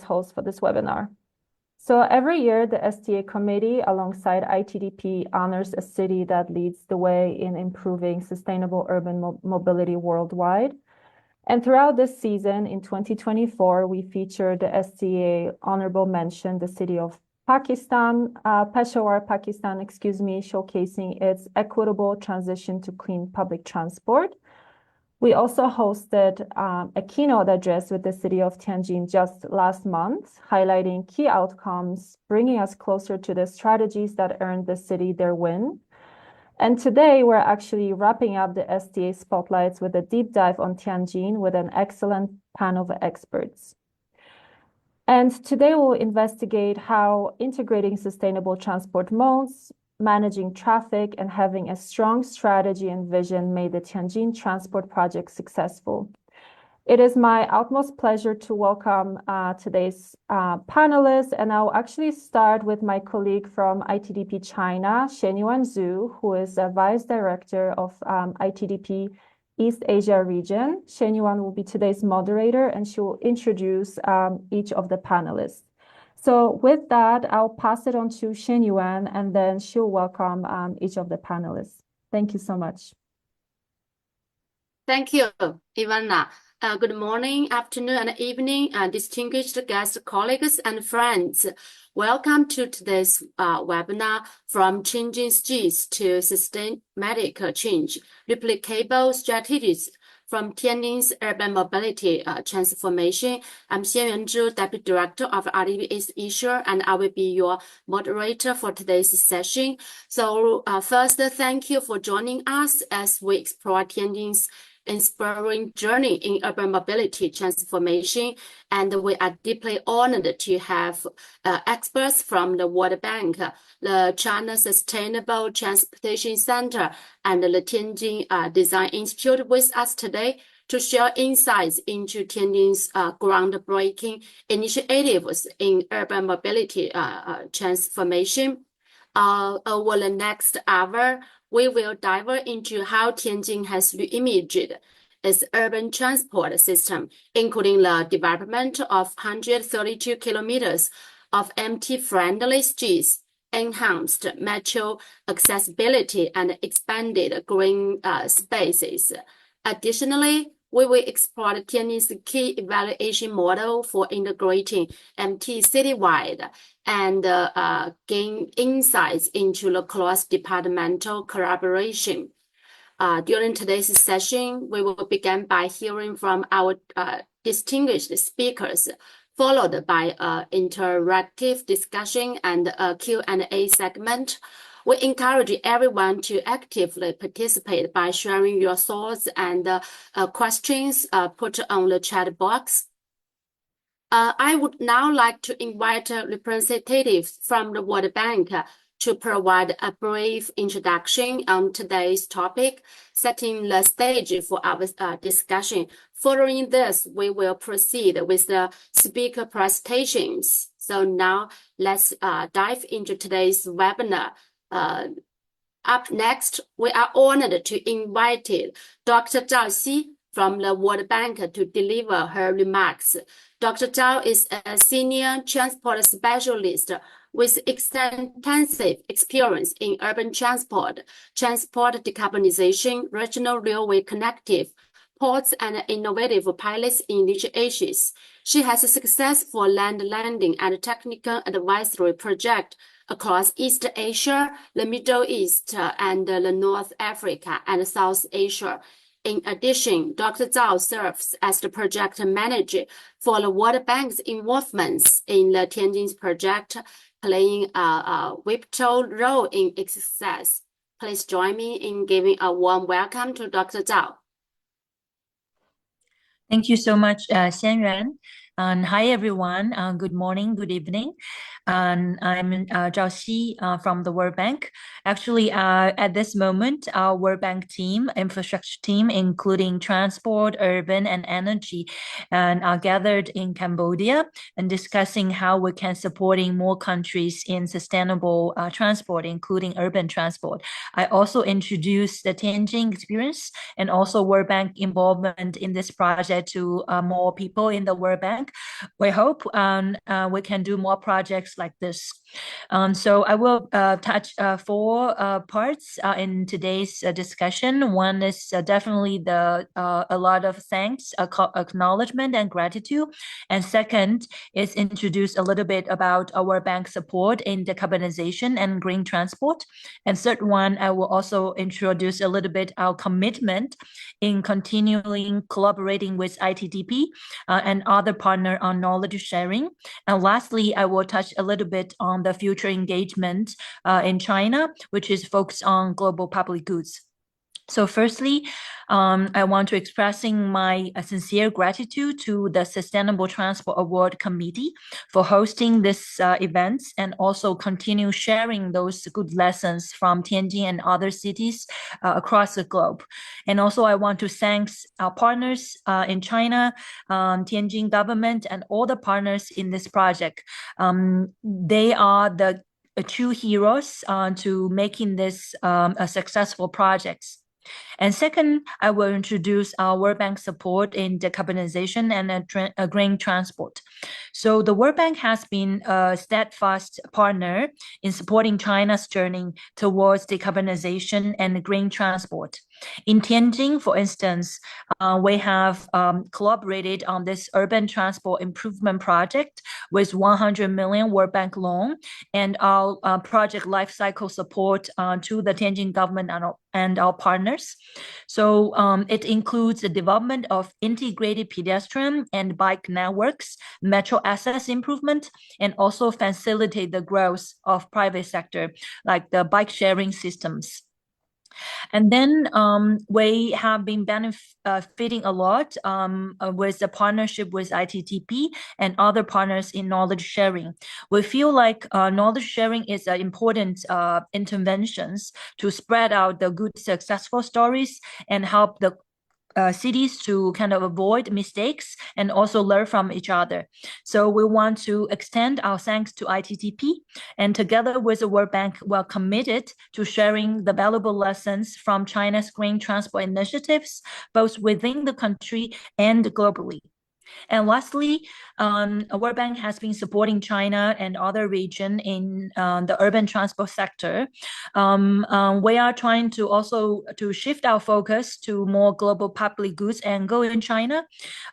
as host for this webinar. So every year, the STA committee alongside ITDP honors a city that leads the way in improving sustainable urban mobility worldwide. And throughout this season in 2024, we featured the STA honorable mention, the city of Peshawar, Pakistan, showcasing its equitable transition to clean public transport. We also hosted a keynote address with the city of Tianjin just last month, highlighting key outcomes, bringing us closer to the strategies that earned the city their win. And today, we're actually wrapping up the STA Spotlights with a deep dive on Tianjin with an excellent panel of experts. And today, we'll investigate how integrating sustainable transport modes, managing traffic, and having a strong strategy and vision made the Tianjin Transport Project successful. It is my utmost pleasure to welcome today's panelists, and I'll actually start with my colleague from ITDP China, Xianyuan, who is a Vice Director of ITDP East Asia region. Xianyuan will be today's moderator, and she will introduce each of the panelists. So with that, I'll pass it on to Xianyuan, and then she'll welcome each of the panelists. Thank you so much. Thank you, Ivana. Good morning, afternoon, and evening, distinguished guests, colleagues, and friends. Welcome to today's webinar, From Changing Streets to Systematic Change, Replicable Strategies from Tianjin's Urban Mobility Transformation. I'm Xianyuan, Deputy Director of ITDP East Asia, and I will be your moderator for today's session. So first, thank you for joining us as we explore Tianjin's inspiring journey in urban mobility transformation, and we are deeply honored to have experts from the World Bank, the China Sustainable Transportation Center, and the Tianjin Design Institute with us today to share insights into Tianjin's groundbreaking initiatives in urban mobility transformation. Over the next hour, we will dive into how Tianjin has reimaged its urban transport system, including the development of 132 kilometers of NMT-friendly streets, enhanced metro accessibility, and expanded green spaces. Additionally, we will explore Tianjin's key evaluation model for integrating MT citywide and gain insights into the cross-departmental collaboration. During today's session, we will begin by hearing from our distinguished speakers, followed by an interactive discussion and a Q&A segment. We encourage everyone to actively participate by sharing your thoughts and questions put on the chat box. I would now like to invite representatives from the World Bank to provide a brief introduction on today's topic, setting the stage for our discussion. Following this, we will proceed with the speaker presentations. So now let's dive into today's webinar. Up next, we are honored to invite Dr. Zhao Xi from the World Bank to deliver her remarks. Dr. Zhao is a senior transport specialist with extensive experience in urban transport, transport decarbonization, regional railway connective, ports, and innovative pilots initiatives. She has a successful land landing and technical advisory project across East Asia, the Middle East, and the North Africa and South Asia. In addition, Dr. Zhao serves as the project manager for the World Bank's involvements in the Tianjin project, playing a vital role in its success. Please join me in giving a warm welcome to Dr. Zhao. Thank you so much, Xianyuan. And hi, everyone. Good morning, good evening. I'm Zhao Xi from the World Bank. Actually, at this moment, our World Bank team, infrastructure team, including transport, urban, and energy, and are gathered in Cambodia and discussing how we can supporting more countries in sustainable transport, including urban transport. I also introduced the Tianjin experience and also World Bank involvement in this project to more people in the World Bank. Bank. We hope we can do more projects like this. So I will touch four parts in today's discussion. One is definitely a lot of thanks, acknowledgement, and gratitude. And second is introduce a little bit about our bank support in decarbonization and green transport. And third one, I will also introduce a little bit our commitment in continuing collaborating with ITDP and other partner on knowledge sharing. And lastly, I will touch a little bit on the future engagement in China, which is focused on global public goods. So firstly, I want to expressing my sincere gratitude to the Sustainable Transport Award Committee for hosting this events and also continue sharing those good lessons from Tianjin and other cities across the globe. And also I want to thank our partners in China, Tianjin government, and all the partners in this project. They are the true heroes to making this a successful project. And second, I will introduce our World Bank support in decarbonization and green transport. So the World Bank has been a steadfast partner in supporting China's journey towards decarbonization and green transport. In Tianjin, for instance, we have collaborated on this urban transport improvement project with 100 million World Bank loan and our project lifecycle support to the Tianjin government and our partners. So it includes the development of integrated pedestrian and bike networks, metro access improvement, and also facilitate the growth of private sector, like the bike sharing systems. And then we have been benefiting a lot with the partnership with ITDP and other partners in knowledge sharing. We feel like knowledge sharing is an important interventions to spread out the good successful stories and help the cities to kind of avoid mistakes and also learn from each other. So we want to extend our thanks to ITDP, and together with the World Bank, we're committed to sharing the valuable lessons from China's green transport initiatives, both within the country and globally. And lastly, World Bank has been supporting China and other regions in the urban transport sector. We are trying to also to shift our focus to more global public goods angle in China.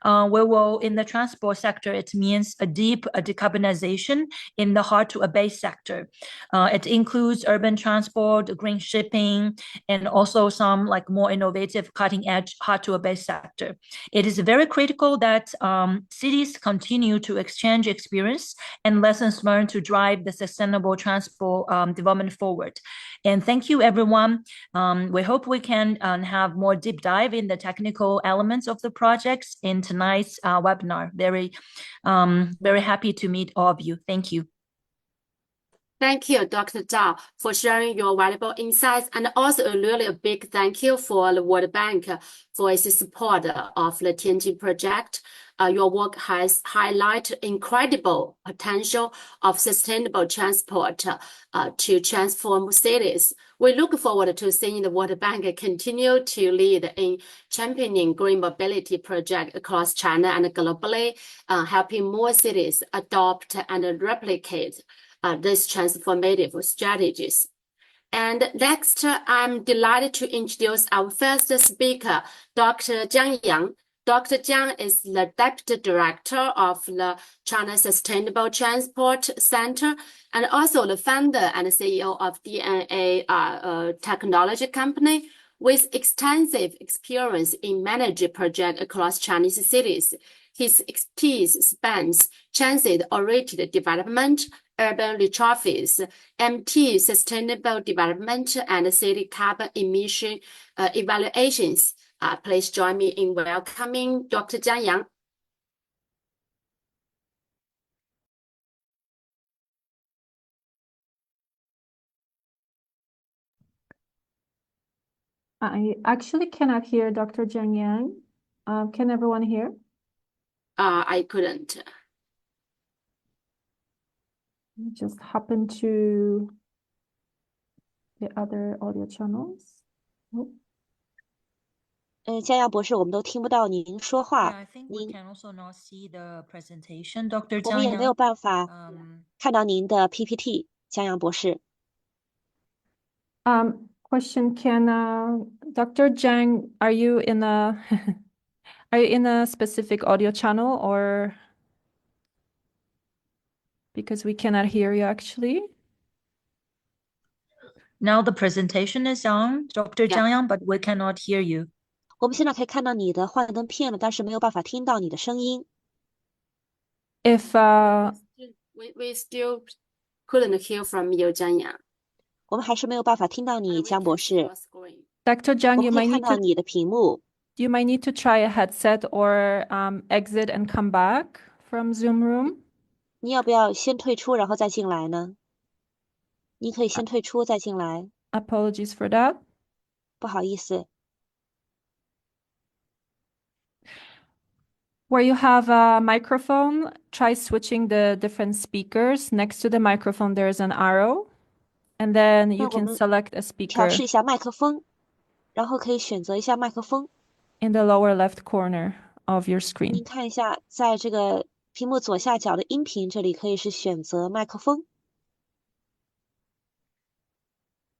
We will, in the transport sector, it means a deep decarbonization in the hard-to-abate sector. It includes urban transport, green shipping, and also some like more innovative, cutting-edge, hard-to-abate sector. It is very critical that cities continue to exchange experience and lessons learned to drive the sustainable transport development forward. And thank you, everyone. We hope we can have more deep dive in the technical elements of the projects in tonight's webinar. Very happy to meet all of you. Thank you. Thank you, Dr. Zhao, for sharing your valuable insights, and also a big thank you for the World Bank for its support of the Tianjin project. Your work has highlighted incredible potential of sustainable transport to transform cities. We look forward to seeing the World Bank continue to lead in championing green mobility projects across China and globally, helping more cities adopt and replicate these transformative strategies. And next, I'm delighted to introduce our first speaker, Dr. Jiang. Dr. Jiang is the Deputy Director of the China Sustainable Transport Center and also the founder and CEO of DNA technology company with extensive experience in managing projects across Chinese cities. His expertise spans transit-oriented development, urban retrofits, MT sustainable development, and city carbon emission evaluations. Please join me in welcoming Dr. Jiang. I actually cannot hear Dr. Jiang. Can everyone hear? I couldn't. Just happen to the other audio channels. Oh. 江阳博士，我们都听不到您说 Yeah, 话， I think we 您 can also not see the presentation, Dr. 我们也没有 Jiang. 办法看到您的 PPT， 江阳博士。Question, can Dr. Jiang, are you in a are you in a specific audio channel or because we cannot hear you actually? Now the presentation is on, Dr. Yeah. Jiang, but we cannot hear you. 我们现在可以看到你的幻灯片了，但是没有办法听到你的声音。If We still couldn't hear from you, Jiang. 我们还是没有办法听到你， We 江博 can see 士。 your screen. Dr. 我 Jiang, 们 you 可以 might 看 need 到 to 你的屏幕。 try a headset or exit and come back from Zoom room. 你要不要先退出，然后再进来呢？你可以先退出再进来， Apologies for that. 不好意思。 Where you have a microphone, try switching the different speakers. Next to the microphone, there is an arrow, and then you 那我 can 们 select a 调 speaker 试一下麦克风，然后可以选择一下麦克风。 in the lower left corner of your 您 screen. 看一下，在这个屏幕左下角的音频这里可以是选择麦克风。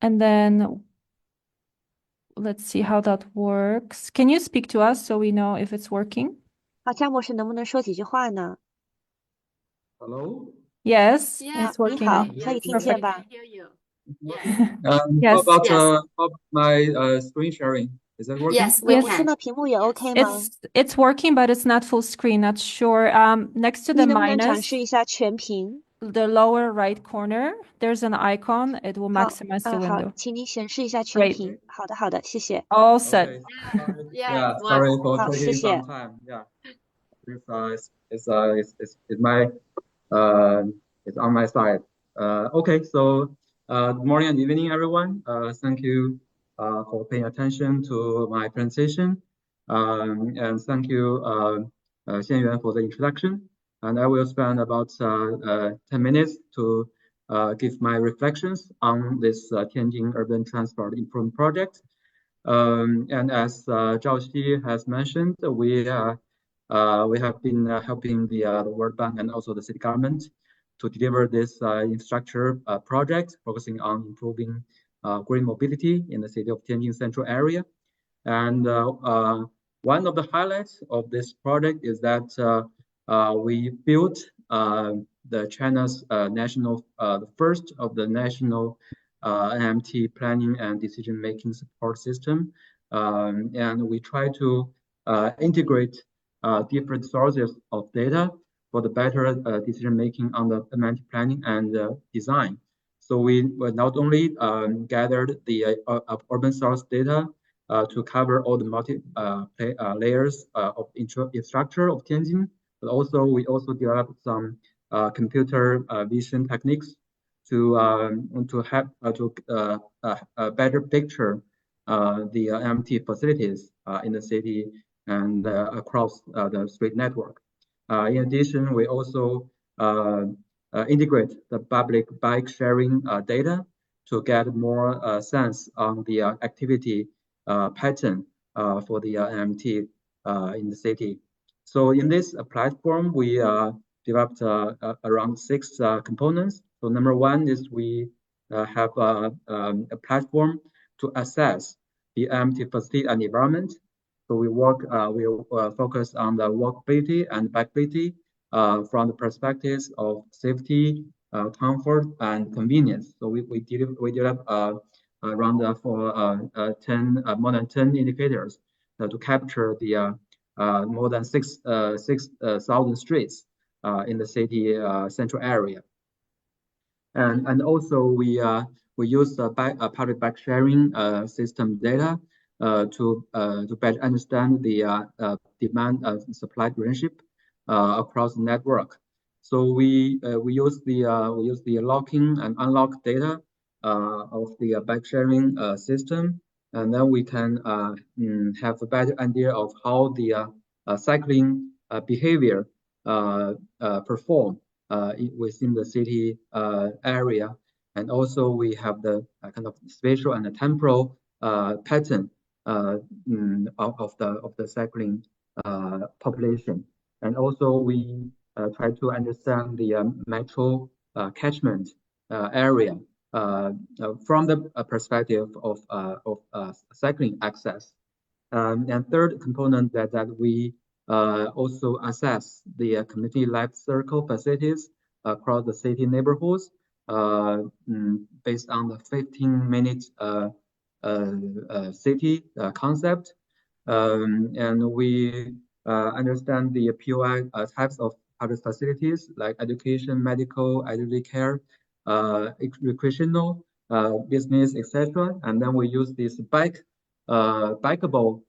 And then let's see how that works. Can you speak to us so we know if it's working? 好，江博士能不能说几句话呢？ Hello. Yes, Yeah, it's working 你好， now. 可以听 we见 Perfect. 吧？ can hear you. Yes. Yes. How about Yes. my screen sharing? Is that working? Yes, we 我们 can. 现在屏幕也 OK 吗？ It's working, but it's not full screen. Not sure. Next to 你 the 能不能展 minus, 示一下全屏？ the lower right corner, there's an icon. It will 好， maximize the 好， window. 请您显示一下全 Great. 屏。好的，好的，谢谢。 All set. Okay. Yeah, Yeah. it's Sorry working. for 好， taking 谢谢。 some time. Yeah. It's my it's on my side. Okay. So good morning and evening, everyone. Thank you for paying attention to my presentation. And thank you, Xianyuan, for the introduction. And I will spend about 10 minutes to give my reflections on this Tianjin Urban Transport Improvement Project. And as Zhao Xi has mentioned, we have been helping the World Bank and also the city government to deliver this infrastructure project, focusing on improving green mobility in the city of Tianjin Central area. And one of the highlights of this project is that we built the China's the first of the national NMT planning and decision-making support system. And we try to integrate different sources of data for the better decision-making on the NMT planning and design. So we not only gathered the urban source data to cover all the multi layers of infrastructure of Tianjin, but also we also developed some computer vision techniques to have a better picture the MT facilities in the city and across the street network. In addition, we also integrate the public bike sharing data to get more sense on the activity pattern for the MT in the city. So in this platform, we developed around 6 components. So number one is we have a platform to assess the MT facility and environment. So we focus on the walkability and bikeability from the perspectives of safety, comfort, and convenience. So we develop around more than 10 indicators to capture the more than 6,000 streets in the city central area. And also we use the public bike sharing system data to better understand the demand and supply relationship across the network. So we use the locking and unlock data of the bike sharing system, and then we can have a better idea of how the cycling behavior perform within the city area. And also we have the kind of spatial and the temporal pattern of the cycling population. And also we try to understand the metro catchment area from the perspective of cycling access. And third component that we also assess the community life circle facilities across the city neighborhoods based on the 15-minute city concept. And we understand the POI types of public facilities like education, medical, elderly care, recreational, business, etc. And then we use this bikeable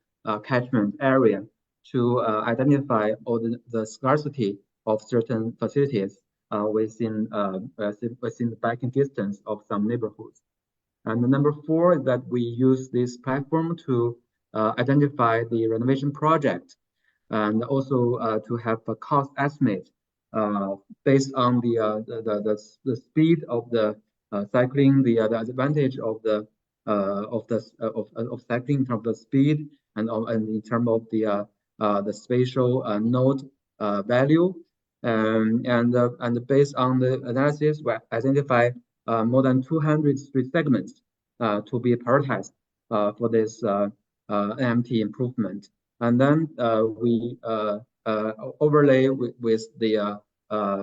catchment area to identify all the scarcity of certain facilities within the biking distance of some neighborhoods. And the number 4 is that we use this platform to identify the renovation project and also to have a cost estimate based on the speed of the cycling, the advantage of cycling in terms of the speed and in terms of the spatial node value, and based on the analysis, we identify more than 200 street segments to be prioritized for this NMT improvement. And then we overlay with the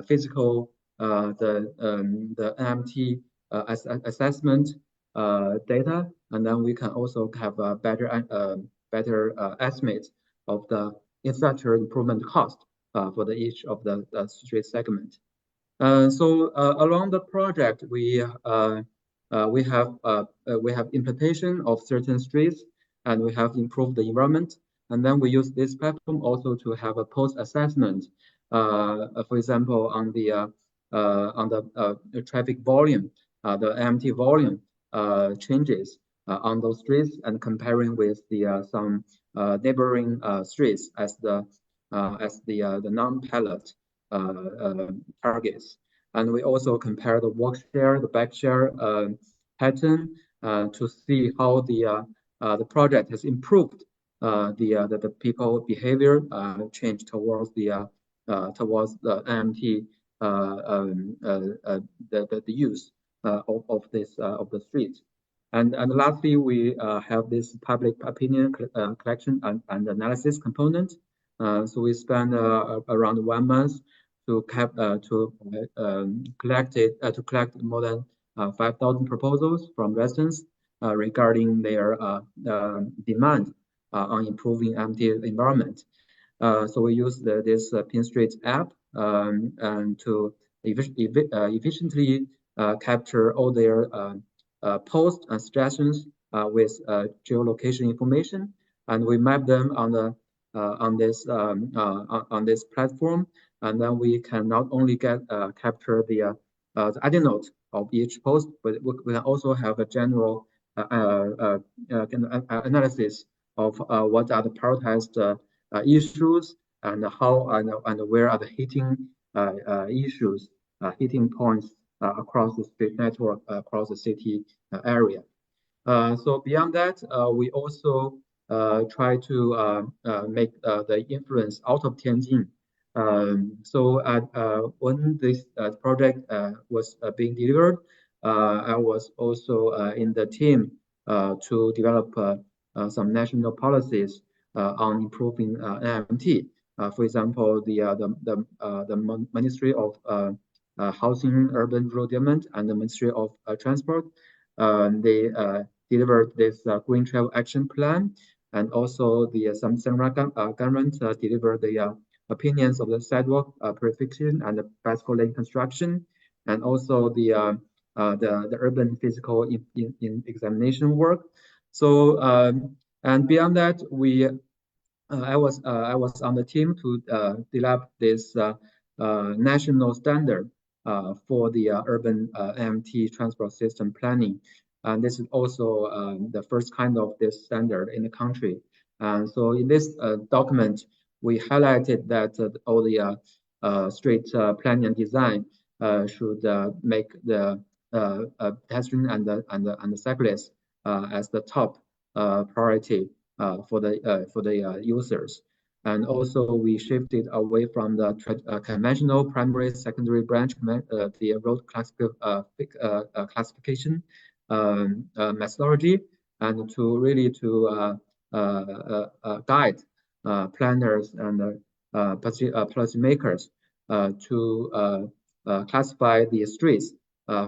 physical the NMT assessment data, and then we can also have a better estimate of the infrastructure improvement cost for each of the street segment. So along the project, we have implementation of certain streets, and we have improved the environment. And then we use this platform also to have a post-assessment, for example, on the traffic volume, the NMT volume changes on those streets, and comparing with the some neighboring streets as the non-pilot targets. And we also compare the walk share, the bike share pattern to see how the project has improved the people behavior change towards the NMT the use of the streets. And lastly, we have this public opinion collection and analysis component. So we spend around 1 month to collect more than 5,000 proposals from residents regarding their demand on improving NMT environment. So we use this Pinstreet app and to efficiently capture all their posts and suggestions with geolocation information, and we map them on this platform, and then we can not only capture the ID note of each post, but we can also have a general analysis of what are the prioritized issues and how and where are the hitting issues, hitting points across the street network, across the city area. So beyond that, we also try to make the influence out of Tianjin. So when this project was being delivered, I was also in the team to develop some national policies on improving NMT. For example, the Ministry of Housing, Urban Rural Development, and the Ministry of Transport, they delivered this Green Travel Action Plan, and also some central government delivered the opinions of the sidewalk purification and the bicycle lane construction, and also the urban physical examination work. So and beyond that, I was on the team to develop this national standard for the urban NMT transport system planning. And this is also the first kind of this standard in the country. And so in this document, we highlighted that all the street planning and design should make the pedestrian and the cyclist as the top priority for the users. And also we shifted away from the conventional primary secondary branch the road classification methodology, and to really guide planners and policymakers to classify the streets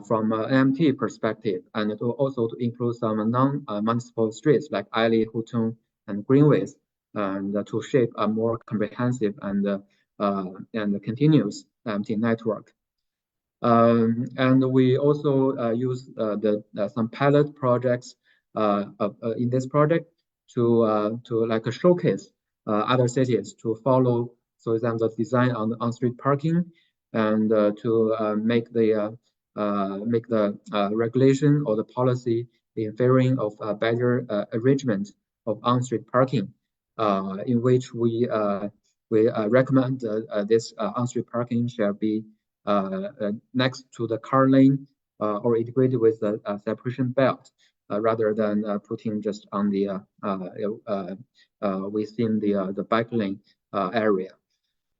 from an NMT perspective, and also to include some non-municipal streets like alley, hutong, and greenways, and to shape a more comprehensive and continuous NMT network. And we also use some pilot projects in this project to like showcase other cities to follow, for example, the design on street parking, and to make the regulation or the policy in favoring of better arrangement of on-street parking, in which we recommend this on-street parking shall be next to the car lane or integrated with the separation belt, rather than putting just on the within the bike lane area.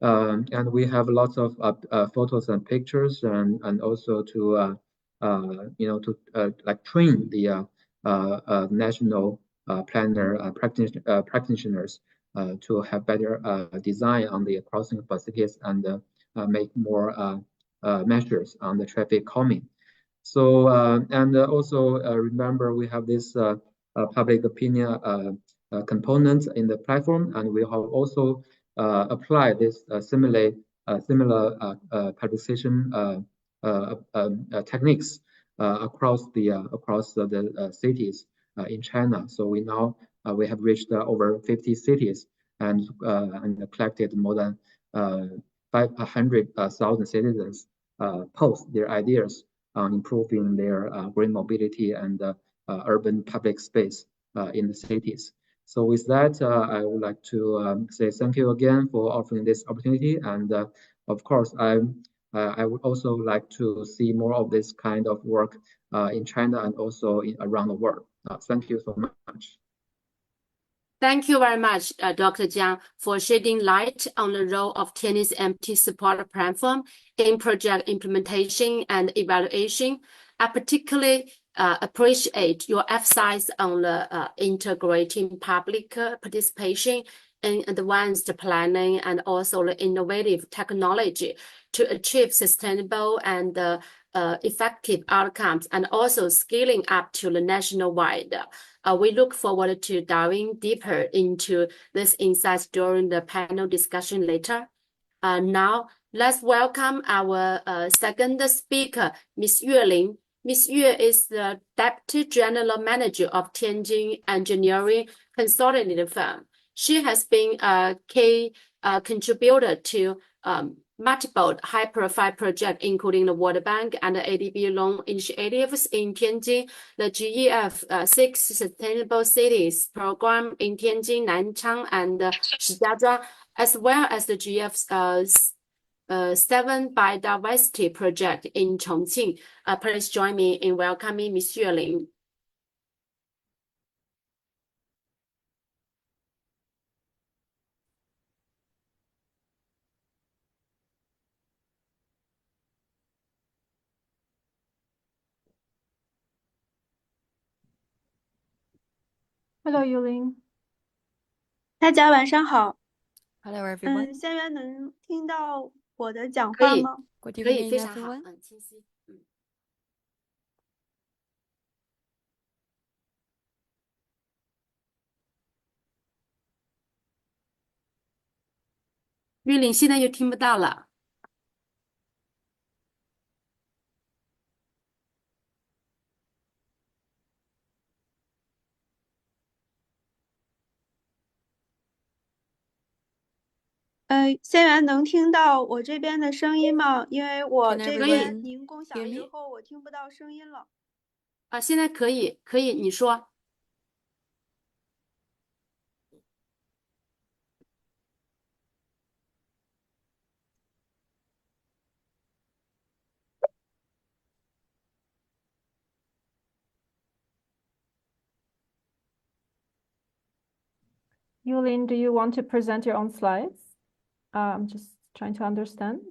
And we have lots of photos and pictures, and also to like train the national planner practitioners to have better design on the crossing facilities and make more measures on the traffic calming. So and also remember, we have this public opinion component in the platform, and we have also apply this similar publication techniques across the cities in China. So we have reached over 50 cities and collected more than 500,000 citizens post their ideas on improving their green mobility and urban public space in the cities. So with that, I would like to say thank you again for offering this opportunity. And of course, I would also like to see more of this kind of work in China and also around the world. Thank you so much. Thank you very much, Dr. Jiang, for shedding light on the role of Tianjin's NMT support platform in project implementation and evaluation. I particularly appreciate your emphasis on the integrating public participation in advanced planning and also the innovative technology to achieve sustainable and effective outcomes, and also scaling up to the nationwide. We look forward to diving deeper into this insights during the panel discussion later. Now, let's welcome our second speaker, Ms. Yue Ling. Ms. Yue is the Deputy General Manager of Tianjin Engineering Consolidated Firm. She has been a key contributor to multiple high-profile projects, including the World Bank and the ITDP loan initiatives in Tianjin, the GEF 6 Sustainable Cities program in Tianjin, Nanchang, and Shijiazhuang, as well as the GEF 7 Biodiversity project in Chongqing. Please join me in welcoming Ms. Yue Ling. ，Hello， 尤林。大家晚上好。 Hello everyone. 现在能听到我的讲可以，话吗？ Good 可以， evening 非常好， everyone. 清晰。玉玲现在又听不到了。现在能听到我这边的声音吗？因为我 Can 这 everyone 边您共享 hear me? 之后，我听不到声音了。现在可以，可以，你说。Yulin, do you want to present your own slides? I'm just trying to understand.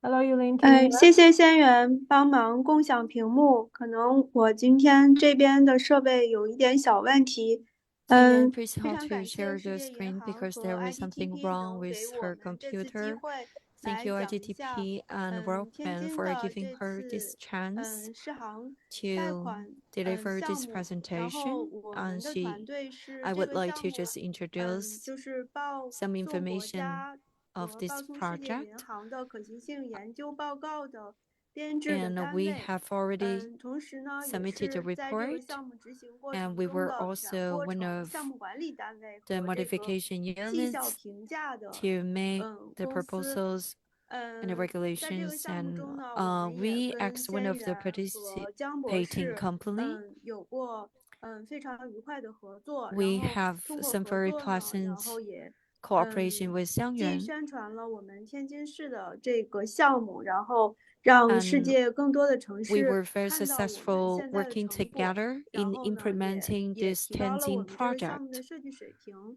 Hello, Yulin, can you hear us? 谢谢仙源帮忙共享屏幕，可能我今天这边的设备有一点小问题。 Jiang, please 非 help 常 to 感谢 share 世 the 界银 screen 行 because 和 there is something ITDP wrong 能 with 给我 her 们这次机 computer. 会 Thank 来 you 讲一下 ITDP and 天 Workman 津 for 的 giving 这 her this 次 chance 世行贷 to 款 deliver 项 this 目，然后 presentation. 我 And 们的团队是 I 这 would 个 like 项 to 目 just introduce 就是报 some 送国 information 家 of 和 this 报送世界银 project. 行的可行性研究报告的编制的 And 单 we 位。 have already 同时呢，也 submitted a 是在这个 report. 项目执行过 And 程 we 中 were 的 also 过 one 程 of 项目管理单位 the 和这个 modification 绩效 units 评价的 to make the 公司。 proposals and the 在这个 regulations. 项目 And 中呢，我们也 we 跟 asked one 仙 of the 源和江博 participating 士 company. 有过非常愉快的合作， We 然后 have 通过 some 合 very 作呢，然 pleasant 后也 cooperation with 既 Xianyuan. 宣传了我们天津市的这个项目，然后让世 And 界更多的城 we 市 were very 看到我们 successful 现在的 working 成果， together 然 in 后呢， implementing 也 this 提高了我 Tianjin 们这个项目的 project. 设计水平。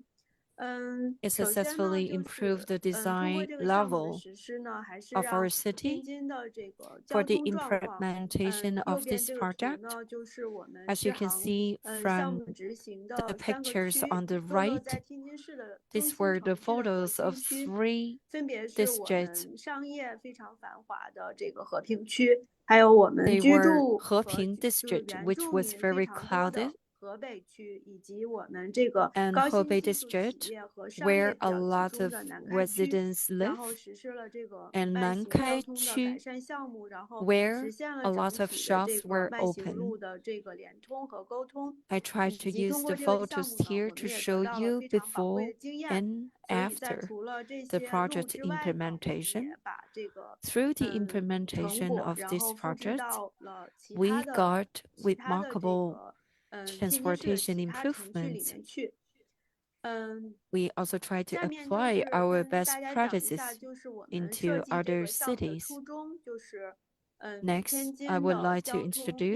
It 首先呢， successfully 就 improved 是 the 通过 design 这个项目的 level 实施呢，还是 of 让 our 天 city 津的这个 for 交 the 通状况。 implementation 右 of 边 this 这个图 project. 呢，就是我们 As 世 you can 行 see 项目 from 执行 the 的3个 pictures 区， on the 坐落在 right, 天津市的中 these 心 were the 城市的核 photos of 心区， 3分别是我 districts. 们商业非常繁华的这个和平区，还有我们 They 居 were 住和 Heping 就是 district, 原 which 住 was 民非 very 常多的 crowded, 河北区，以及我们这个 and 高新 Hebei 技术企 district, 业和商业 where 比 a 较集 lot 中 of 的南开区， residents 然 live, 后实施了这个 and 慢行交 Nankai 通的改 区, 善项目，然后 where 实现 a 了 lot 整 of 体的这 shops 个 were 慢行 open. 路的这个联通和沟通， I 以 tried to 及 use 通过 the 这个项 photos 目呢， here 我 to 们也得 show 到了 you 非常宝贵 before 的经验。 and 所以在 after 除了这 the 些路 project 之外呢，我们 implementation. 也把这个 Through the 成 implementation 果， of 然 this 后复制 project, 到了其 we 他的 got 这 remarkable 个天津市的 transportation 其他城区里 improvements. 面去。 We also try to 下面就 apply 是 our 跟 best 大家讲一下， practices 就是我们 into 设计这 other 个项目的 cities. 初衷，就是天 Next, I 津 would 的 like to 交通面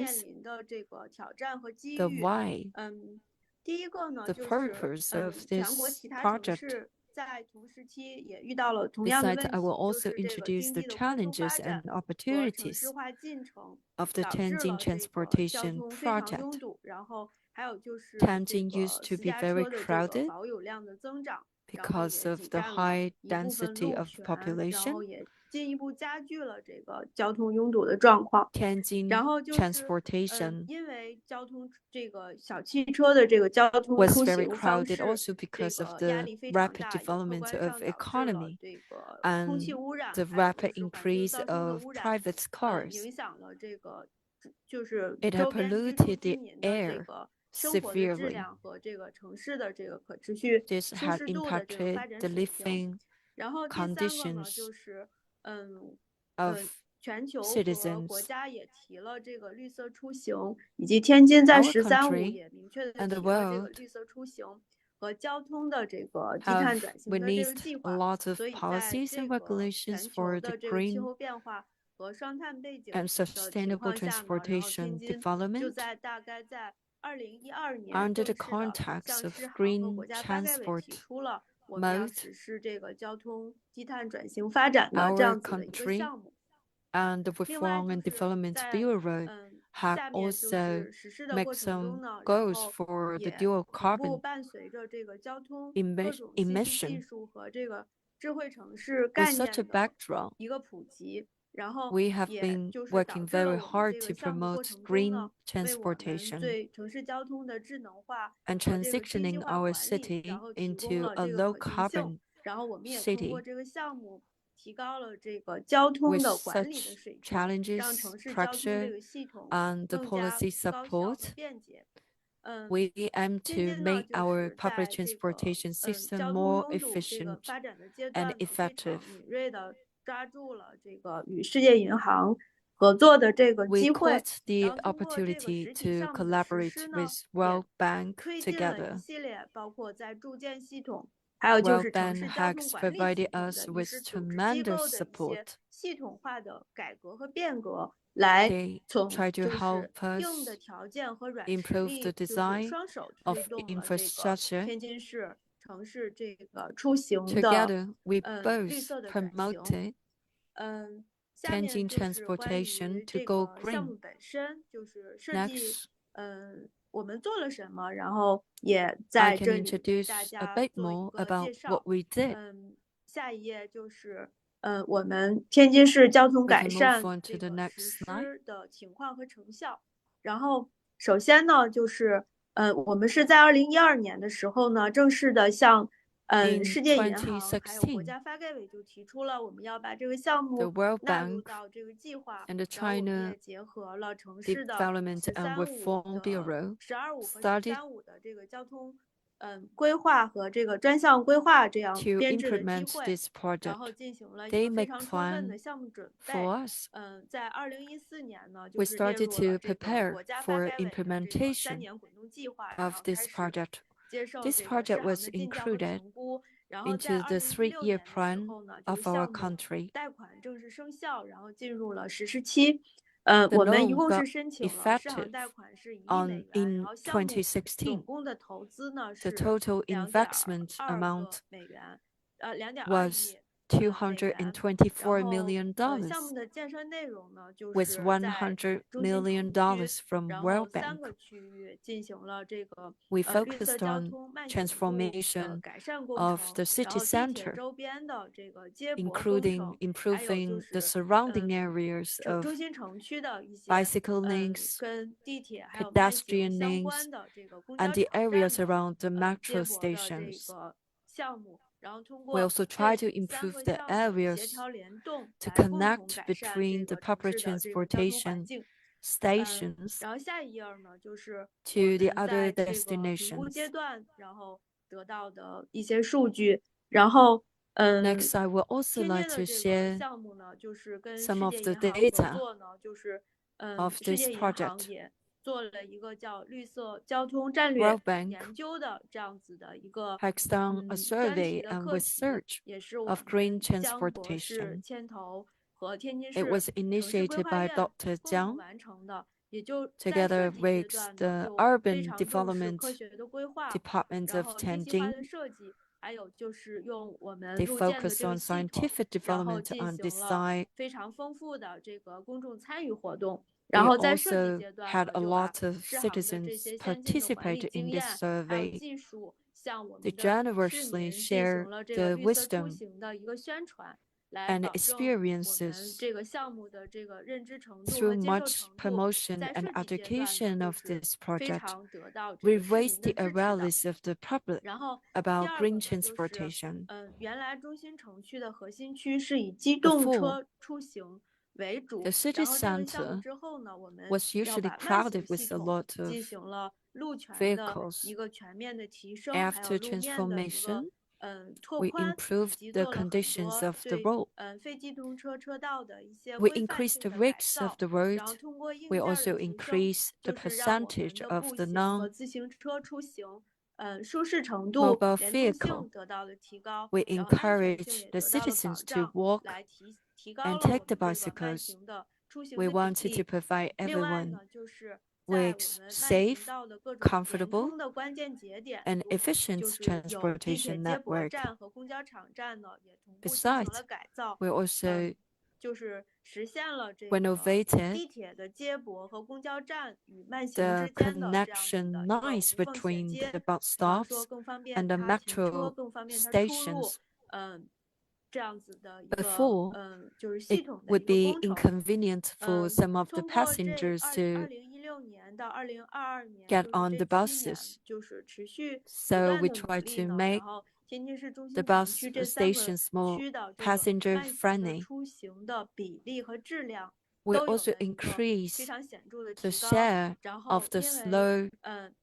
introduce 临的这个挑战和机 the 遇。 why, 第一个呢， the 就是 purpose of 全国 this 其他城 project. 市在同时期也遇到了同样的 Besides, 问 I will 题，就 also 是这个 introduce 经 the 济的快速发 challenges 展 and 和城市 opportunities 化进程， of the 导致 Tianjin 了这个交 transportation 通非常拥 project. 堵，然后还有就是这 Tianjin 个 used to 私 be 家 very 车的这个 crowded 保有量的增长，然后 because 也 of 挤 the 占了 high 一部分 density 路 of 权，然 population. 后也进一步加剧了这个交通拥堵的状况。 Tianjin 然后就是 transportation 因为交通这个小汽车的这个交通 was 出 very 行方 crowded 式， also 这 because of 个压 the 力非常 rapid 大，也客 development 观 of 上导致了 economy 这个空气 and 污染， the 还有 rapid 就是环境 increase 交通的 of 污染， private cars. 影响了这个就是 It 周 had 边居住 polluted 居 the 民的这 air 个生活的质 severely. 量和这个城市的这个可持续 This 舒 had 适度的这个发 impacted 展 the 水平。 living 然后第三个呢， conditions 就是of 全球和国 citizens. 家也提了这个绿色出行，以及天津在 Our “13+5” country 也明确的 and 提 the 了这个 world 绿色出行和交通的这个低碳 have 转型的这个 witnessed 计 a 划。 lot of 所以在 policies 这 and 个 regulations 全 for 球 the 的这个气 green 候变化和双碳背景 and 的情 sustainable 况下呢，然后天 transportation 津就 development 在大概在2012年 under 正 the 式的 context 向 of 世行和 green 国家发改委提 transport 出了我们要 mode. 实施这个交通低碳转型发展的这 Our 样子的一个 country 项目。 and the 另外 Reform 就 and 是 Development 在 Bureau have 下面就 also 是实施的 make 过程中 some 呢，然 goals 后 for the 也 dual 同步 carbon 伴随着这个交通各种信息技 emission. 术和这个智慧城市 With 概 such a 念的 backdrop, 一个普及，然后 we have 也 been 就是导 working 致了 very 我们 hard 这 to 个项目过 promote 程中 green 呢，为我们 transportation 对城市交通的智能化 and 和这个信息 transitioning 化 our 管理，然 city 后提供 into 了 a 这个 low 可行性。 carbon 然后我们也通过 city 这个项目提高了这个交通 with 的管理的 such 水平， challenges, 让城市交通这 structure, 个系统 and the 更加 policy 高效和 support. 便捷。 We aim 天 to 津呢， make 就 our 是 public 在这个 transportation system 交通 more 拥堵这个 efficient 发展的阶 and 段呢，非常 effective. 敏锐的抓住了这个与世界银行合作的这个 We 机会， caught the 然后通过这个 opportunity 实体 to 项目的实 collaborate 施呢， with 也 World Bank 推进了一 together. 系列包括在住建系统、还有就是 World 城 Bank 市交通 has 管理系 provided 统 us 的历 with 史组织机 tremendous 构的一些 support. 系统化的改革和变革，来 They 从 try to 就是 help 硬的 us 条件和软实 improve the 力，就是 design 双手 of 推动了这个 infrastructure. 天津市城市这个出行的 Together, we 绿 both 色的转型。 promoted 下面 Tianjin 就是关于 transportation to 这 go 个项目 green. 本身，就是设计 Next, 我们做了什么，然后也 I 在 can 这里为大 introduce a 家 bit 做一 more 个 about 介 what 绍。 we did. 下一页就是我们天津市交通 We 改 can move 善 on to 这 the 个 next 实 slide. 施的情况和成效。然后首先呢，就是我们是在2012年的时候呢，正式的向 In 世界银行还有国 2016, 家发改委就提出了我们要把这个项 the 目 World 纳入 Bank 到这个计划， and the 然后我们 China 也结合了城市的 Development and 13.5 Reform 的 Bureau 12.5和 started 13.5的这个交通规划和这个专项规划这样 to 编制的机 implement 会， this 然后 project. 进行了一 They 个非 make 常充分的 plan 项目准备。 for us. 在2014年呢，就 We 是列 started 入 to 了这个 prepare 国家发 for 改委的这个 implementation 3年滚动计划，然 of 后 this 开始 project. 接受 This 这个适 project 航 was 的进项和 included 评估。然后在 into the 2016 3-year 年的时 plan 候呢，这个 of our 项目 country. 贷款正式生效，然后进入了实施期。 The 我们一 loan 共是 got 申请了适航 effective 贷款是1亿美 on 元， 然 in 后项目总 2016. 共的投资呢 The 是 total 2.2 investment 个 amount 美元，2.2 was 亿美元。 $224 然后 million, 项目的建设内容呢，就 with 是在 $100 中心城 million 区， from 然后 World 3 Bank. 个区域进行了这个 We 绿色 focused 交 on 通慢行度 transformation 改善工 of 程， the 然 city 后地铁 center, 周边的这个接驳工 including 程，还有就 improving the 是 surrounding areas 中 of 心城区的一些 bicycle links, 跟地铁还有慢行 pedestrian 相 links, 关的这个公 and 交 the 场站 areas 的 around the 接 metro 驳的这 stations. 个项目，然后通 We 过 also 这 try to 3 improve 个 the 项目协 areas 调联动， to 来共同 connect 改善这 between the 个城 public 市的这个交通环 transportation 境。 stations 然后下一页呢，就是我 to the 们 other 在这个评估 destinations. 阶段，然后得到的一些数据。然后 Next, I would also 天津 like 的 to 这个 share 项目呢，就是跟 some 世 of 界 the 银行合 data 作呢，就是 of 世 this 界银行 project. 也做了一个叫绿色交通战略 World Bank 研究的这样子的一个 has done a 专题 survey 的 and 课题， research 也是我 of 们 green 江博士 transportation. 牵头和天津 It 市 was 城市规 initiated 划 by 院 Dr. 共同 Jiang 完成的，也就在 together 设计阶 with 段呢， the 就非 urban 常重视 development 科学的规划， department 然 of 后精细化 Tianjin. 的设计，还有就是用我们 They 路线的 focus 这个 on 系统， scientific 然后 development 进 and 行了 design. 非常丰富的这个公众参与活动。然 They 后在设计 also 阶段 had 呢， a 就把 lot of 适航的这 citizens 些先进的管理 participate 经 in 验， this 还有 survey. 技术，向我 They 们的市 generously 民进 share 行了这 the 个绿色出 wisdom 行的一个宣传，来 and 保证我们 experiences 这个项目的这个认知程度 through 和接受 much 程度， promotion 在 and 设计阶段呢， education 就 of 是 this 非 project. 常得到这 We 个市 raised 民 the 的支持的。 awareness of the public 然后第 about 二个 green 呢，就是 transportation. 原来中心城区的核心区是以机 Before 动车出行为主， The city 然后这个项目 center 之后呢，我们 was 要 usually 把慢行 crowded 系 with a 统 lot of 进行了路权的 vehicles. 一个全面的提升，还有 After 路面的一个 transformation, 拓 we 宽，以 improved 及 the 做了很 conditions 多 of the 对 road. 非机动车车道的一些 We 规范 increased 性 the 的改 width of 造， the road. 然后通过硬 We 件的 also 提升， increased the 就是让我们 percentage 的 of 步 the 行和自行车出行，舒适程度、 non-mobile 连通 vehicle. 性得到了提高， We 然后安全性 encouraged 也 the 得到了保 citizens to 障， walk 来提高 and 了我 take 们 the 这个慢 bicycles. 行的出行 We 的比 wanted to 例。 provide 另外 everyone 呢，就是在我 with 们慢行 safe, 道的各种连 comfortable, 通的关键节点， and efficient 就是有地铁 transportation 接驳 network. 站和公交场站呢，也同步进行 Besides, 了改造， we also 就是实现了这个 renovated 地铁的接驳和公交站与慢行 the 之间的这样子的 connection 一个 lines 无缝衔 between 接， the bus 比方说 stops 更方便 and the 它停车， metro 更方便它出入， stations. 这样子的一个 Before, 就是系 it 统的 would 一个 be 工程。 inconvenient for some of the 通过这 passengers to 2016年到2022年， get 就是 on 这 the 7年， buses. 就是持续不 So 断 we 的努 try 力 to 呢， make 然后天津市中 the 心城 bus 区这3个 stations more 区的这个 passenger 慢行的 friendly. 出行的比例和质量 We 都有 also 了一个非 increase 常显著的 the 提高。 share 然 of 后 the 因为 slow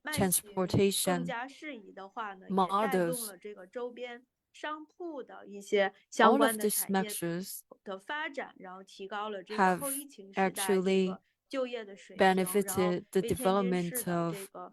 慢行更 transportation 加适宜的话呢，也带动 models. 了这个周边商铺的一些相 All 关 of 的 these 产业 measures 的发展，然后提高了这个 have 后疫情时代这 actually 个就业的水平，然后 benefited the 为天津市 development 的 of 这个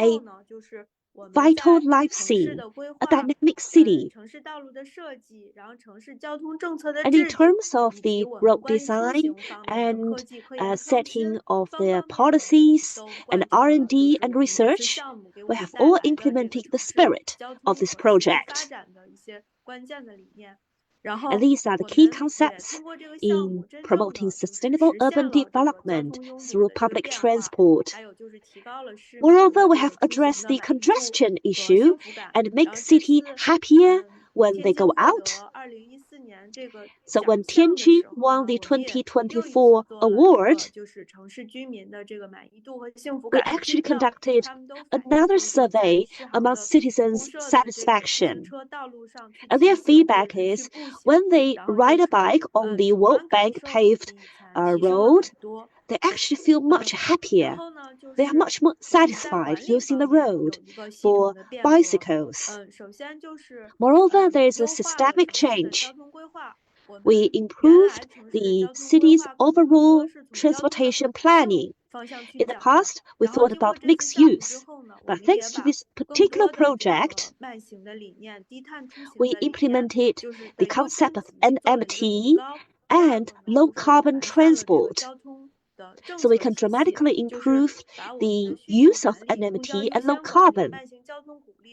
a vital life scene, a dynamic city. And in terms of the road design and setting of the policies and R&D and research, we have all implemented the spirit of this project. And these are the key concepts in promoting sustainable urban development through public transport. Moreover, we have addressed the congestion issue and make city happier when they go out. So when Tianjin won the 2024 award, we actually conducted another survey among citizens' satisfaction. And their feedback is when they ride a bike on the World Bank paved road, they actually feel much happier. They are much more satisfied using the road for bicycles. Moreover, there is a systemic change. We improved the city's overall transportation planning. In the past, we thought about mixed use, but thanks to this particular project, we implemented the concept of NMT and low carbon transport. So we can dramatically improve the use of NMT and low carbon.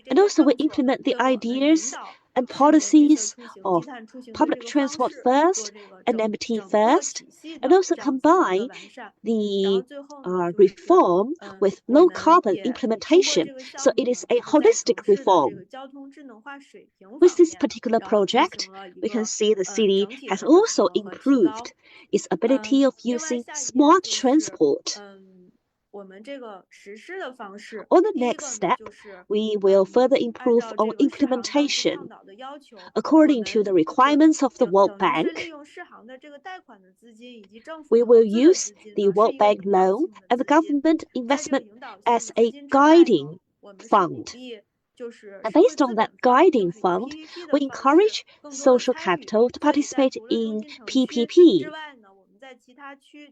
And also we implement the ideas and policies of public transport first, NMT first, and also combine the reform with low carbon implementation. So it is a holistic reform. With this particular project, we can see the city has also improved its ability of using smart transport. On the next step, we will further improve on implementation. According to the requirements of the World Bank, we will use the World Bank loan and the government investment as a guiding fund. And based on that guiding fund, we encourage social capital to participate in PPP.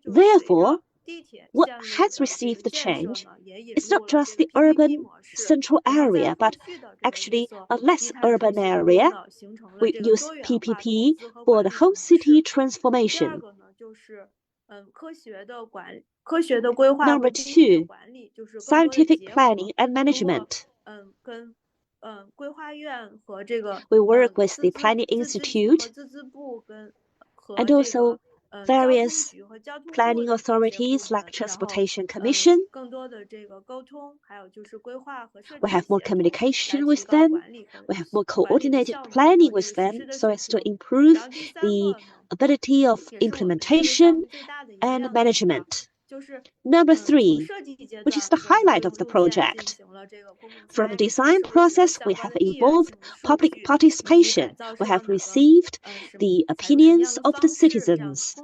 Therefore, what has received the change is not just the urban central area, but actually a less urban area. We use PPP for the whole city transformation. Number 2, scientific planning and management. We work with the Planning Institute and also various planning authorities like Transportation Commission. We have more communication with them. We have more coordinated planning with them so as to improve the ability of implementation and management. Number 3, which is the highlight of the project. From the design process, we have involved public participation. We have received the opinions of the citizens.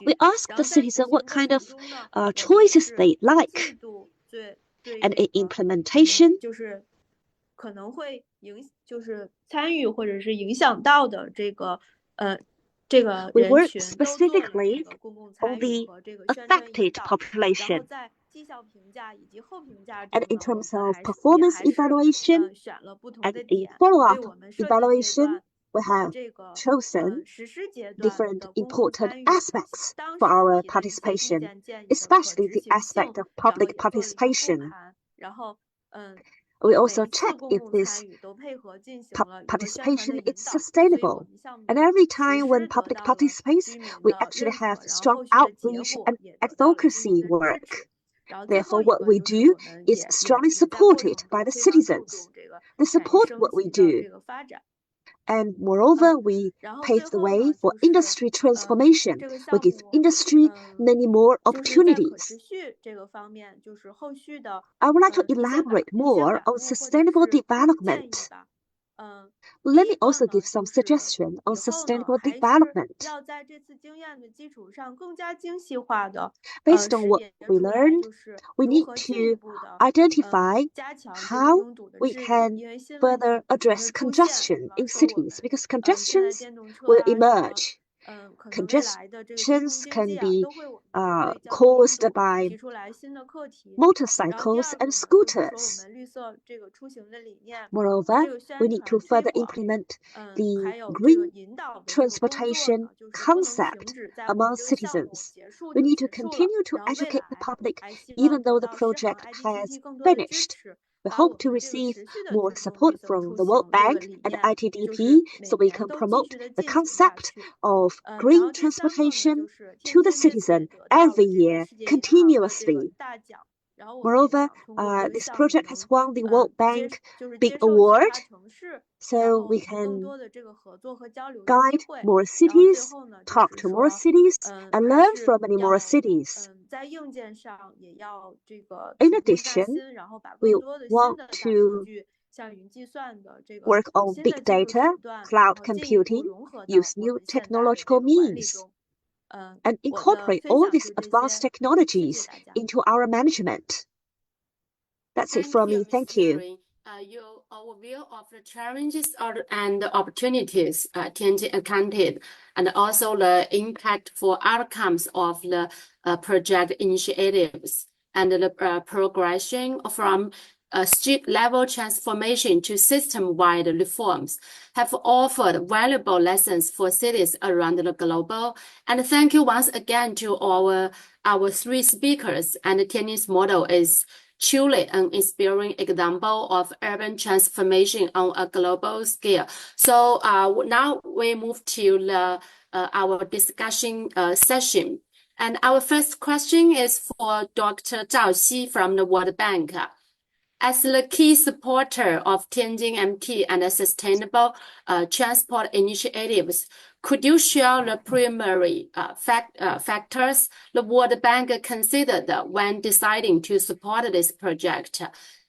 We asked the citizens what kind of choices they like. And in implementation, we work specifically on the affected population. And in terms of performance evaluation and in follow-up evaluation, we have chosen different important aspects for our participation, especially the aspect of public participation. We also check if this participation is sustainable. And every time when public participates, we actually have strong outreach and advocacy work. Therefore, what we do is strongly supported by the citizens. They support what we do. And moreover, we pave the way for industry transformation. We give industry many more opportunities. I would like to elaborate more on sustainable development. Let me also give some suggestions on sustainable development. Based on what we learned, we need to identify how we can further address congestion in cities, because congestions will emerge. Congestions can be caused by motorcycles and scooters. Moreover, we need to further implement the green transportation concept among citizens. We need to continue to educate the public even though the project has finished. We hope to receive more support from the World Bank and ITDP so we can promote the concept of green transportation to the citizen every year continuously. Moreover, this project has won the World Bank Big Award, so we can guide more cities, talk to more cities, and learn from many more cities. In addition, we want to work on big data, cloud computing, use new technological means, and incorporate all these advanced technologies into our management. That's it from me. Thank you. Your overview of the challenges and the opportunities Tianjin encountered, and also the impactful outcomes of the project initiatives, and the progression from street-level transformation to system-wide reforms have offered valuable lessons for cities around the globe. And thank you once again to our three speakers. And Tianjin's model is truly an inspiring example of urban transformation on a global scale. So now we move to our discussion session. And our first question is for Dr. Zhao Xi from the World Bank. As the key supporter of Tianjin MT and the sustainable transport initiatives, could you share the primary factors the World Bank considered when deciding to support this project?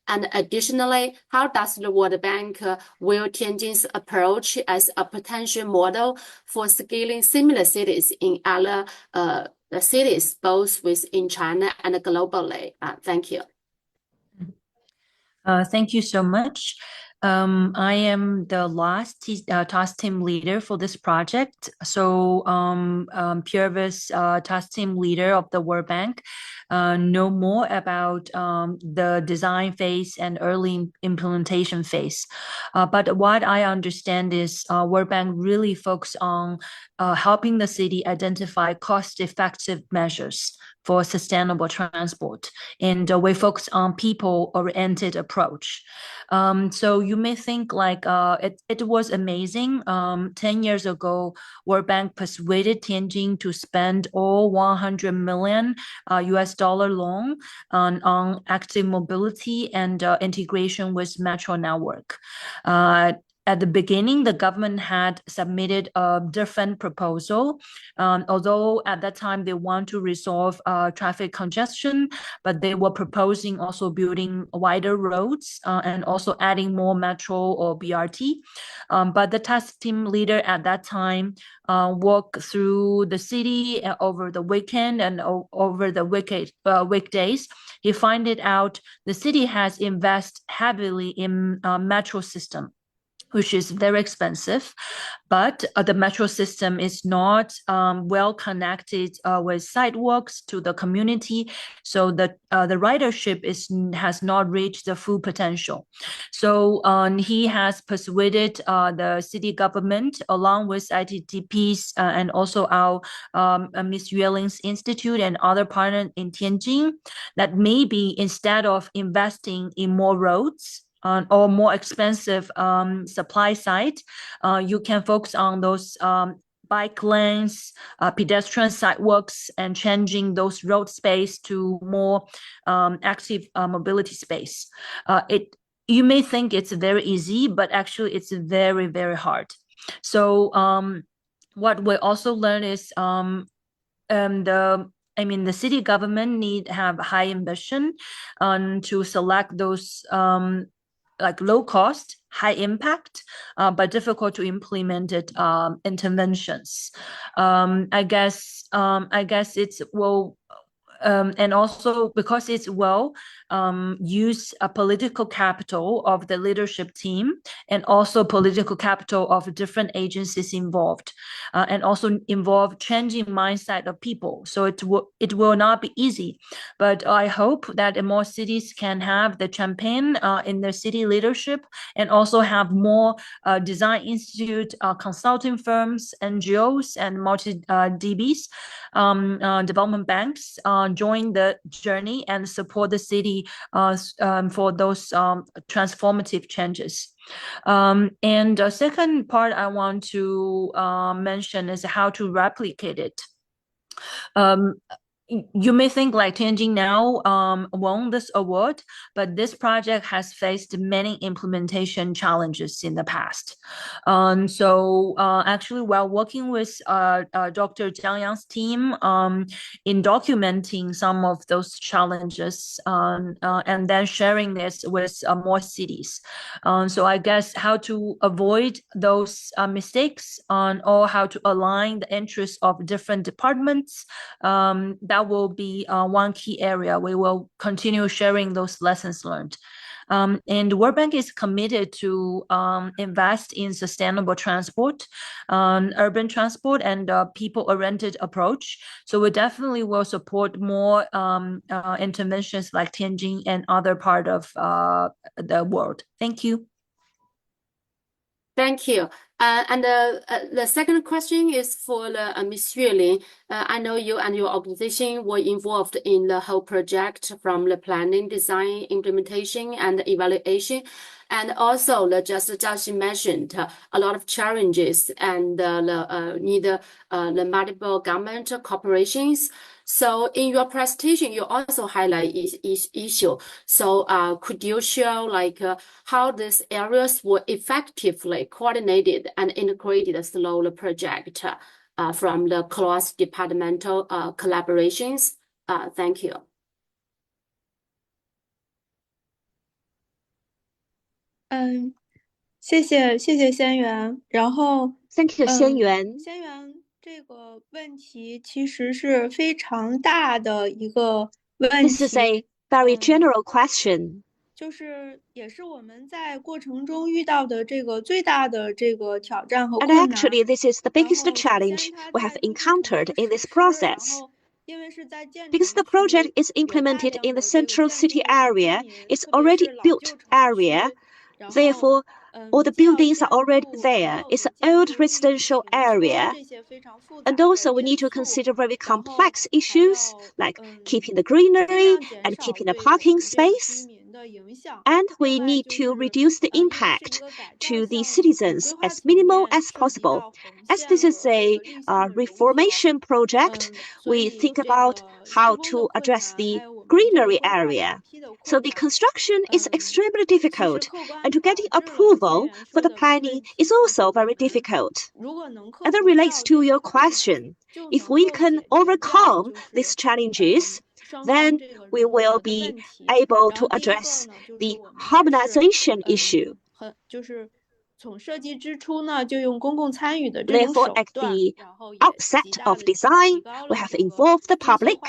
And additionally, how does the World Bank view Tianjin's approach as a potential model for scaling similar cities in other cities, both within China and globally? Thank you. Thank you so much. I am the last task team leader for this project. So Purvis, task team leader of the World Bank, know more about the design phase and early implementation phase. But what I understand is World Bank really focus on helping the city identify cost-effective measures for sustainable transport, and we focus on people-oriented approach. So you may think like it was amazing. 10 years ago, World Bank persuaded Tianjin to spend all 100 million US dollar loan on active mobility and integration with metro network. At the beginning, the government had submitted a different proposal, although at that time they want to resolve traffic congestion, but they were proposing also building wider roads and also adding more metro or BRT. But the task team leader at that time walked through the city over the weekend and over the weekdays. He found it out the city has invested heavily in metro system, which is very expensive, but the metro system is not well connected with sidewalks to the community, so the ridership has not reached the full potential. So he has persuaded the city government, along with ITDPs and also our Miss Yueling's Institute and other partners in Tianjin, that maybe instead of investing in more roads or more expensive supply side, you can focus on those bike lanes, pedestrian sidewalks, and changing those road space to more active mobility space. You may think it's very easy, but actually it's very, very hard. So what we also learn is the city government need have high ambition to select those like low cost, high impact, but difficult to implement interventions. I guess it's well, and also because it's well use a political capital of the leadership team and also political capital of different agencies involved, and also involve changing mindset of people. So it will not be easy, but I hope that more cities can have the campaign in their city leadership, and also have more design institute, consulting firms, NGOs, and multi-DBs, development banks join the journey and support the city for those transformative changes. And the second part I want to mention is how to replicate it. You may think like Tianjin now won this award, but this project has faced many implementation challenges in the past. So actually, while working with Dr. Jiang's team in documenting some of those challenges and then sharing this with more cities. So I guess how to avoid those mistakes or how to align the interests of different departments, that will be one key area. We will continue sharing those lessons learned. And World Bank is committed to invest in sustainable transport, urban transport, and people-oriented approach. So we definitely will support more interventions like Tianjin and other part of the world. Thank you. Thank you. And the second question is for Ms. Yuelin. I know you and your organization were involved in the whole project from the planning, design, implementation, and evaluation. And also, just Zhao mentioned a lot of challenges and the multiple government corporations. So in your presentation, you also highlight each issue. So could you share like how these areas were effectively coordinated and integrated through the project from the cross-departmental collaborations? Thank you. Thank you, Xianyuan. 这个问题其实是非常大的一个问题。 This is a very general question. 就是也是我们在过程中遇到的这个最大的这个挑战和 And 困难。 actually, this is the biggest challenge we have encountered in this process. Because the project is implemented in the central city area, it's already built area. Therefore, all the buildings are already there. It's an old residential area. And also we need to consider very complex issues like keeping the greenery and keeping the parking space. And we need to reduce the impact to the citizens as minimal as possible. As this is a reformation project, we think about how to address the greenery area. So the construction is extremely difficult, and to getting approval for the planning is also very difficult. And that relates to your question. If we can overcome these challenges, then we will be able to address the harmonization issue. Therefore, at the outset of design, we have involved the public.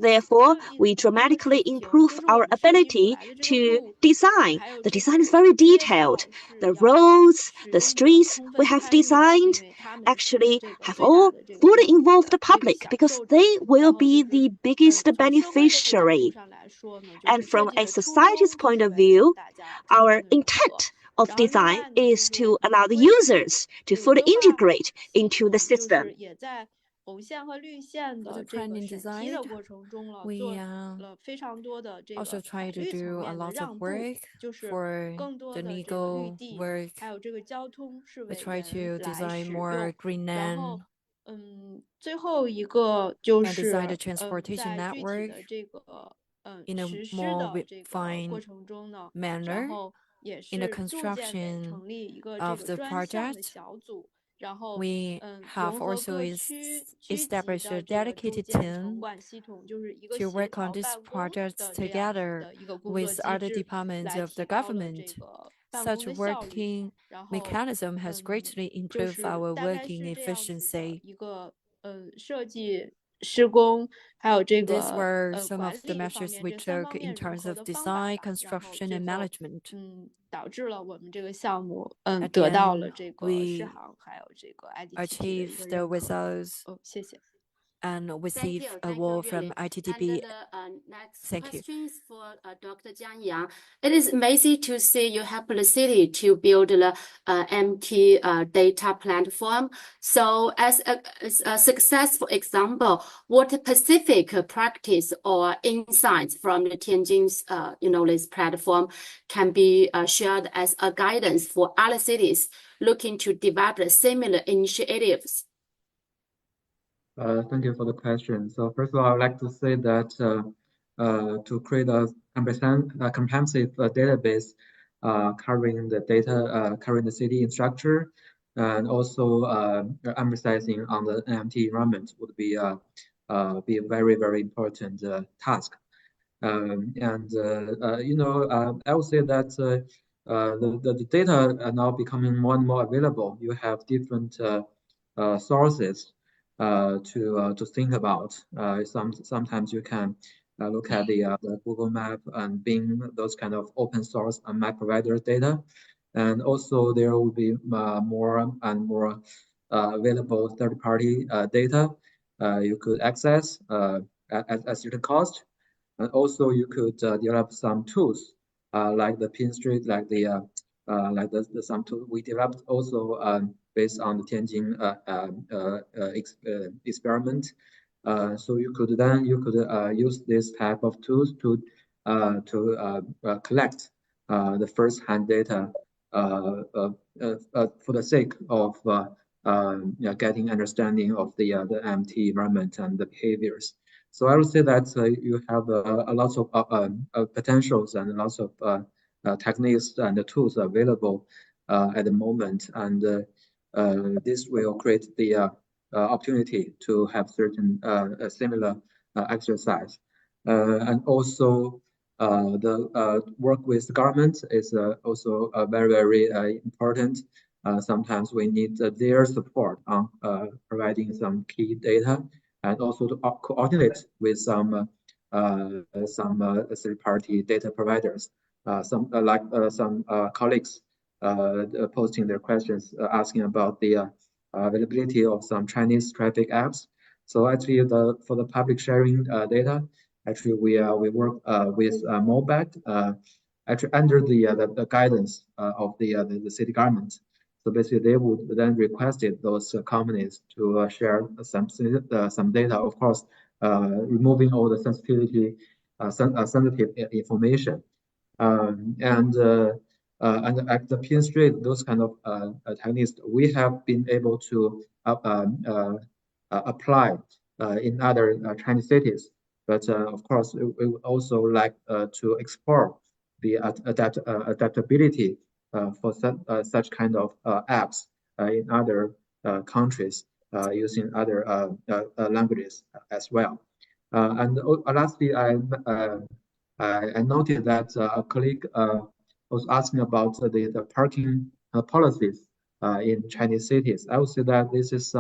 Therefore, we dramatically improve our ability to design. The design is very detailed. The roads, the streets we have designed actually have all fully involved the public because they will be the biggest beneficiary. And from a society's point of view, our intent of design is to allow the users to fully integrate into the system. For the planning design, we also try to do a lot of work for the legal work. We try to design more green land and design the transportation network in a more refined manner. In the construction of the project, we have also established a dedicated team to work on these projects together with other departments of the government. Such working mechanism has greatly improved our working efficiency. These were some of the measures we took in terms of design, construction, and management. At the end, we achieved the results and Thank receive you. award Thank you, from Yuli. ITDP. And the next Thank you. questions for Dr. Jiang. It is amazing to see you help the city to build the MT data platform. So as a successful example, what specific practice or insights from the Tianjin's this platform can be shared as a guidance for other cities looking to develop similar initiatives? Thank you for the question. So first of all, I would like to say that to create a comprehensive database covering the data, covering the city in structure, and also emphasizing on the NMT environment would be a very, very important task. I would say that the data are now becoming more and more available. You have different sources to think about. Sometimes you can look at the Google Map and Bing, those kind of open source map provider data, and also there will be more and more available third-party data you could access at certain cost. And also you could develop some tools like the pin street, like the some tool we developed also based on the Tianjin experiment. So you could use this type of tools to collect the first-hand data for the sake of getting understanding of the MT environment and the behaviors. So I would say that you have a lot of potentials and lots of techniques and tools available at the moment, and this will create the opportunity to have certain similar exercise, and also the work with the government is also very, very important. Sometimes we need their support on providing some key data, and also to coordinate with some third-party data providers. Some colleagues posting their questions asking about the availability of some Chinese traffic apps. So actually, for the public sharing data, actually we work with MOBAC, actually under the guidance of the city government. So basically, they would then requested those companies to share some data, of course, removing all the sensitive information, and at the pin street, those kind of techniques we have been able to apply in other Chinese cities. But of course, we would also like to explore the adaptability for such kind of apps in other countries using other languages as well. And lastly, I noted that a colleague was asking about the parking policies in Chinese cities. I would say that this is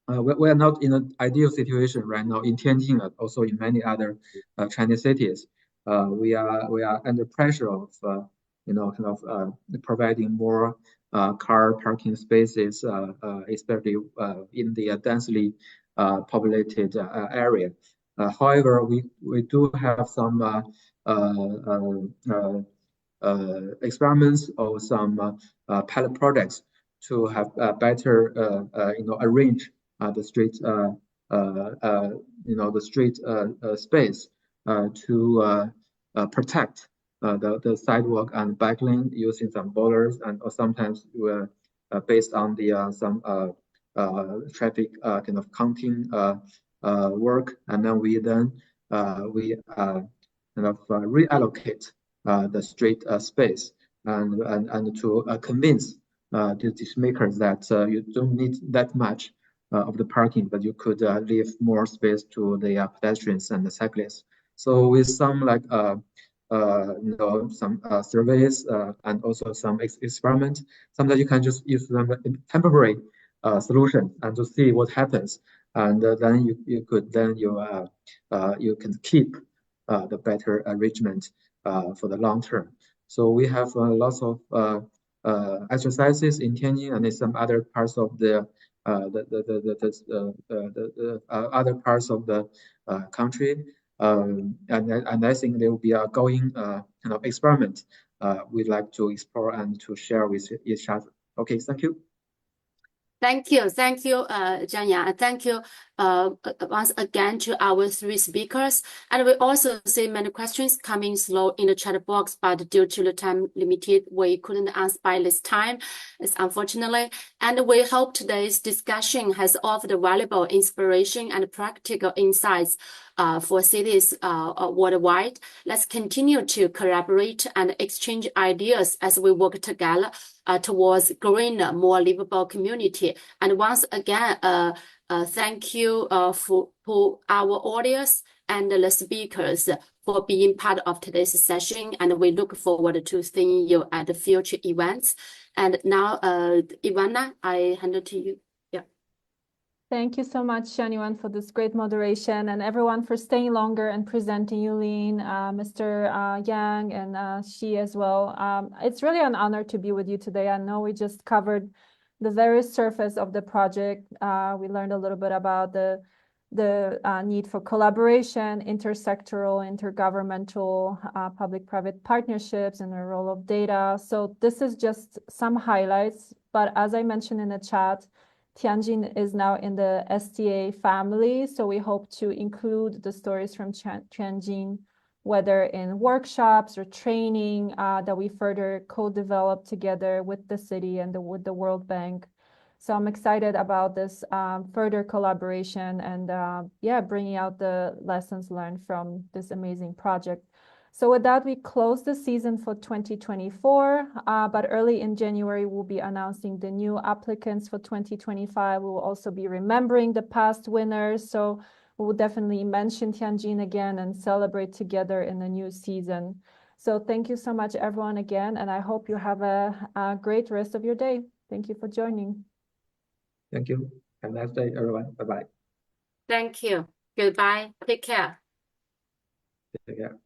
we are not in an ideal situation right now in Tianjin, also in many other Chinese cities. We are under pressure of providing more car parking spaces, especially in the densely populated area. However, we do have some experiments or some pilot projects to have better arrange the street the street space to protect the sidewalk and bike lane using some boulders, and or sometimes based on the some traffic kind of counting work, and then we reallocate the street space and to convince the decision makers that you don't need that much of the parking, but you could leave more space to the pedestrians and the cyclists. So with some some surveys and also some experiment, sometimes you can just use them in temporary solution and to see what happens, and then you can keep the better arrangement for the long term. So we have lots of exercises in Tianjin and in some other parts of the other parts of the country. And I think there will be a going experiment we'd like to explore and to share with each other. Okay, thank you. Thank you, Jiang. And thank you once again to our three speakers. And we also see many questions coming slow in the chat box, but due to the time limited, we couldn't answer by this time. It's unfortunately. And we hope today's discussion has offered valuable inspiration and practical insights for cities worldwide. Let's continue to collaborate and exchange ideas as we work together towards greener, more livable community. And once again, thank you for our audience and the speakers for being part of today's session. And we look forward to seeing you at the future events. And now, Ivana, I hand it to you. Thank you so much, Xianyuan, for this great moderation, and everyone for staying longer and presenting Yulin, Mr. Yang, and Xi as well. It's really an honor to be with you today. I know we just covered the very surface of the project. We learned a little bit about the need for collaboration, intersectoral, intergovernmental, public-private partnerships, and the role of data. So this is just some highlights, but as I mentioned in the chat, Tianjin is now in the STA family, so we hope to include the stories from Tianjin, whether in workshops or training that we further co-develop together with the city and with the World Bank. So I'm excited about this further collaboration and bringing out the lessons learned from this amazing project. So with that, we close the season for 2024, but early in January, we'll be announcing the new applicants for 2025. We will also be remembering the past winners. So we will definitely mention Tianjin again and celebrate together in the new season. So thank you so much, everyone, again, and I hope you have a great rest of your day. Thank you for joining. Thank you. Have a nice day, everyone. Bye-bye. Thank you. Goodbye. Take care. Take care.